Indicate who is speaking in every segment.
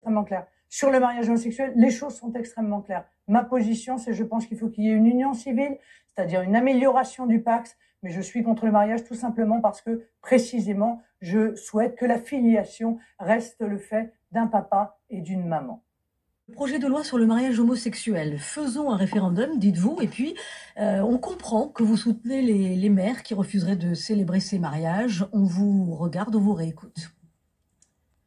Speaker 1: extrêmement claires. Sur le mariage homosexuel, les choses sont extrêmement claires. Ma position, c'est je pense qu'il faut qu'il y ait une union civile, c'est-à-dire une amélioration du Pacs, mais je suis contre le mariage tout simplement parce que, précisément, je souhaite que la filiation reste le fait d'un papa et d'une maman.
Speaker 2: Projet de loi sur le mariage homosexuel. Faisons un référendum, dites-vous, et puis on comprend que vous soutenez les mères qui refuseraient de célébrer ces mariages. On vous regarde, on vous réécoute.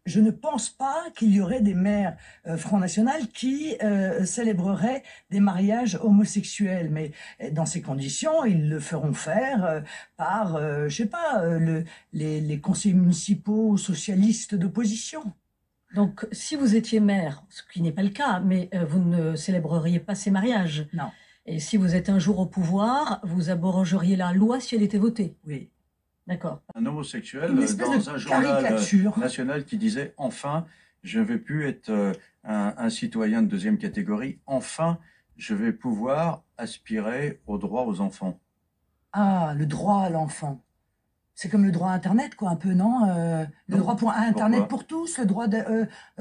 Speaker 3: Je ne pense pas qu'il y aurait des maires Front National qui célébreraient des mariages homosexuels. Mais dans ces conditions, ils le feront faire par, je sais pas, les conseillers municipaux socialistes d'opposition.
Speaker 2: Donc, si vous étiez maire, ce qui n'est pas le cas, mais vous ne célébreriez pas ces mariages.
Speaker 3: Non.
Speaker 2: Et si vous êtes un jour au pouvoir, vous abrogeriez la loi si elle était votée.
Speaker 3: Oui.
Speaker 2: D'accord.
Speaker 4: Un homosexuel dans un journal national qui disait « Enfin, je ne vais plus être un citoyen de deuxième catégorie. Enfin, je vais pouvoir aspirer au droit aux enfants. »
Speaker 3: Ah, le droit à l'enfant. C'est comme le droit à Internet, quoi, un peu, non? Le droit à Internet pour tous, le droit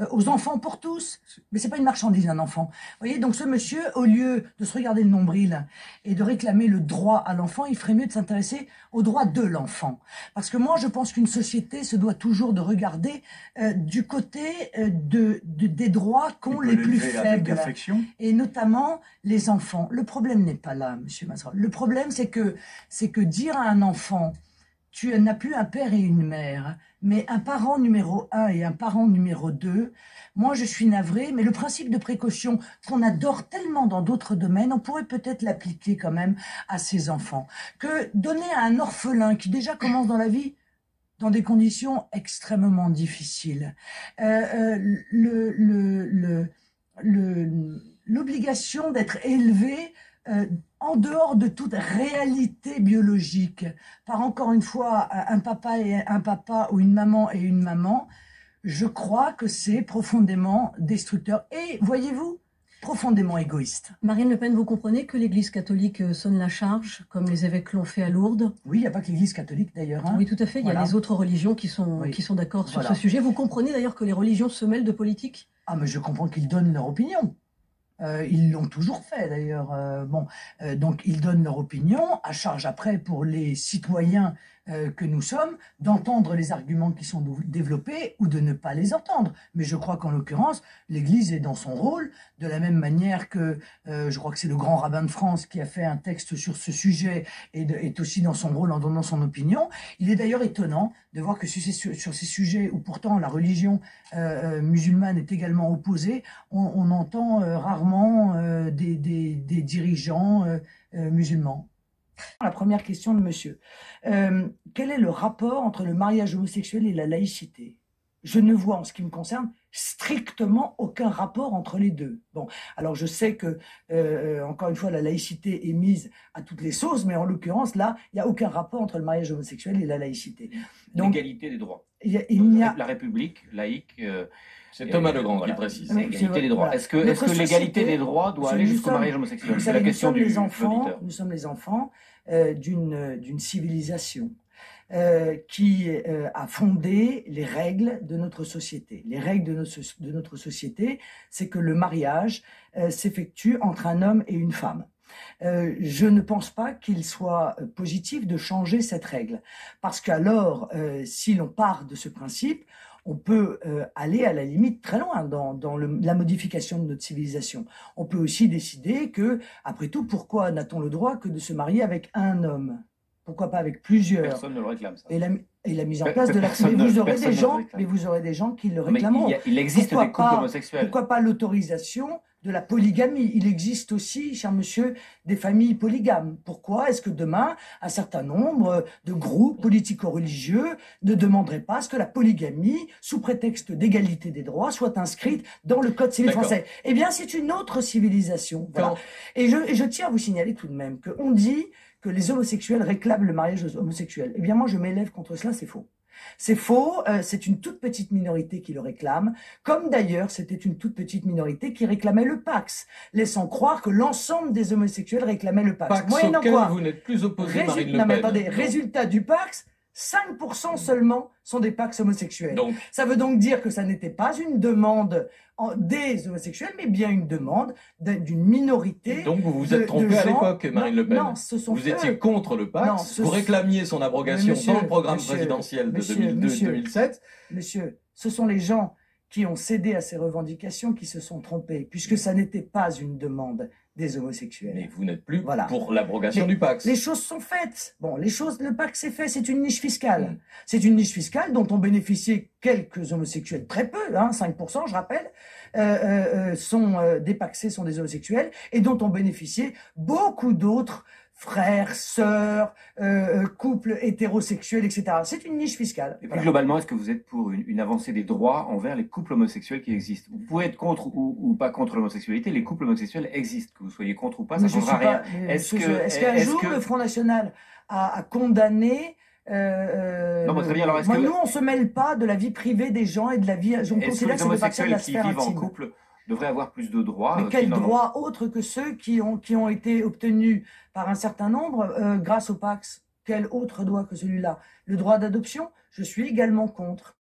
Speaker 3: aux enfants pour tous. Mais c'est pas une marchandise, un enfant. Vous voyez, donc ce monsieur, au lieu de se regarder le nombril et de réclamer le droit à l'enfant, il ferait mieux de s'intéresser au droit de l'enfant. Parce que moi, je pense qu'une société se doit toujours de regarder du côté des droits qu'ont les plus faibles. Et notamment les enfants. Le problème n'est pas là, monsieur Mazerolles. Le problème, c'est que dire à un enfant: tu n'as plus un père et une mère, mais un parent numéro 1 et un parent numéro 2. Moi, je suis navrée, mais le principe de précaution qu'on adore tellement dans d'autres domaines, on pourrait peut-être l'appliquer quand même à ces enfants. Que donner à un orphelin qui déjà commence dans la vie dans des conditions extrêmement difficiles, l'obligation d'être élevé en dehors de toute réalité biologique, par encore une fois un papa ou une maman et une maman, je crois que c'est profondément destructeur et, voyez-vous, profondément égoïste.
Speaker 2: Marine Le Pen, vous comprenez que l'Église catholique sonne la charge, comme les évêques l'ont fait à Lourdes?
Speaker 3: Oui, il n'y a pas que l'Église catholique d'ailleurs. Hein.
Speaker 2: Oui, tout à fait, il y a les autres religions qui sont d'accord sur ce sujet. Vous comprenez d'ailleurs que les religions se mêlent de politique?
Speaker 3: Ah, mais je comprends qu'ils donnent leur opinion. Ils l'ont toujours fait d'ailleurs. Donc ils donnent leur opinion, à charge après pour les citoyens que nous sommes d'entendre les arguments qui sont développés ou de ne pas les entendre. Mais je crois qu'en l'occurrence, l'Église est dans son rôle, de la même manière que je crois que c'est le grand rabbin de France qui a fait un texte sur ce sujet et est aussi dans son rôle en donnant son opinion. Il est d'ailleurs étonnant de voir que sur ces sujets où pourtant la religion musulmane est également opposée, on entend rarement des dirigeants musulmans. La première question de monsieur. Quel est le rapport entre le mariage homosexuel et la laïcité? Je ne vois, en ce qui me concerne, strictement aucun rapport entre les deux. Bon, alors je sais que, encore une fois, la laïcité est mise à toutes les sauces, mais en l'occurrence, là, il n'y a aucun rapport entre le mariage homosexuel et la laïcité.
Speaker 5: L'égalité des droits. La République laïque...
Speaker 6: C'est Thomas Legrand qui précise.
Speaker 5: L'égalité des droits. Est-ce que l'égalité des droits doit aller jusqu'au mariage homosexuel? C'est la question du auditeur.
Speaker 3: Nous sommes les enfants d'une civilisation qui a fondé les règles de notre société. Les règles de notre société, c'est que le mariage s'effectue entre un homme et une femme. Je ne pense pas qu'il soit positif de changer cette règle. Parce qu'alors, si l'on part de ce principe, on peut aller à la limite très loin dans la modification de notre civilisation. On peut aussi décider que, après tout, pourquoi n'a-t-on le droit que de se marier avec un homme? Pourquoi pas avec plusieurs?
Speaker 5: Personne ne le réclame, ça.
Speaker 3: Et la mise en place de la... Mais vous aurez des gens qui le réclameront.
Speaker 5: Il existe des couples homosexuels.
Speaker 3: Pourquoi pas l'autorisation de la polygamie? Il existe aussi, cher monsieur, des familles polygames. Pourquoi est-ce que demain, un certain nombre de groupes politico-religieux ne demanderaient pas à ce que la polygamie, sous prétexte d'égalité des droits, soit inscrite dans le Code civil français? Eh bien, c'est une autre civilisation. Voilà. Et je tiens à vous signaler tout de même qu'on dit que les homosexuels réclament le mariage homosexuel. Eh bien, moi, je m'élève contre cela, c'est faux. C'est faux, c'est une toute petite minorité qui le réclame, comme d'ailleurs c'était une toute petite minorité qui réclamait le Pacs, laissant croire que l'ensemble des homosexuels réclamaient le Pacs.
Speaker 6: Pacs auquel vous n'êtes plus opposé, Marine Le Pen.
Speaker 3: Non mais attendez, résultat du Pacs, 5% seulement sont des Pacs homosexuels. Donc, ça veut donc dire que ça n'était pas une demande des homosexuels, mais bien une demande d'une minorité.
Speaker 6: Donc vous vous êtes trompé à l'époque, Marine Le Pen.
Speaker 3: Non, ce sont
Speaker 6: vous étiez contre le Pacs, vous réclamiez son abrogation dans le programme présidentiel de 2002-2007.
Speaker 3: Monsieur, ce sont les gens qui ont cédé à ces revendications qui se sont trompés, puisque ça n'était pas une demande des homosexuels.
Speaker 6: Mais vous n'êtes plus pour l'abrogation du Pacs.
Speaker 3: Les choses sont faites. Bon, le Pacs c'est fait, c'est une niche fiscale. C'est une niche fiscale dont ont bénéficié quelques homosexuels, très peu, 5%, je rappelle, dépaxés sont des homosexuels, et dont ont bénéficié beaucoup d'autres frères, sœurs, couples hétérosexuels, etc. C'est une niche fiscale.
Speaker 5: Et plus globalement, est-ce que vous êtes pour une avancée des droits envers les couples homosexuels qui existent? Vous pouvez être contre ou pas contre l'homosexualité, les couples homosexuels existent. Que vous soyez contre ou pas, ça ne changera rien.
Speaker 3: Est-ce qu'un jour le Front National a condamné
Speaker 5: non, très bien. Alors,
Speaker 3: nous, on ne se mêle pas de la vie privée des gens et de la vie...
Speaker 5: Est-ce que les homosexuels qui vivent en couple devraient avoir plus de droits?
Speaker 3: Mais quels droits autres que ceux qui ont été obtenus par un certain nombre grâce au Pacs? Quel autre droit que celui-là? Le droit d'adoption, je suis également contre.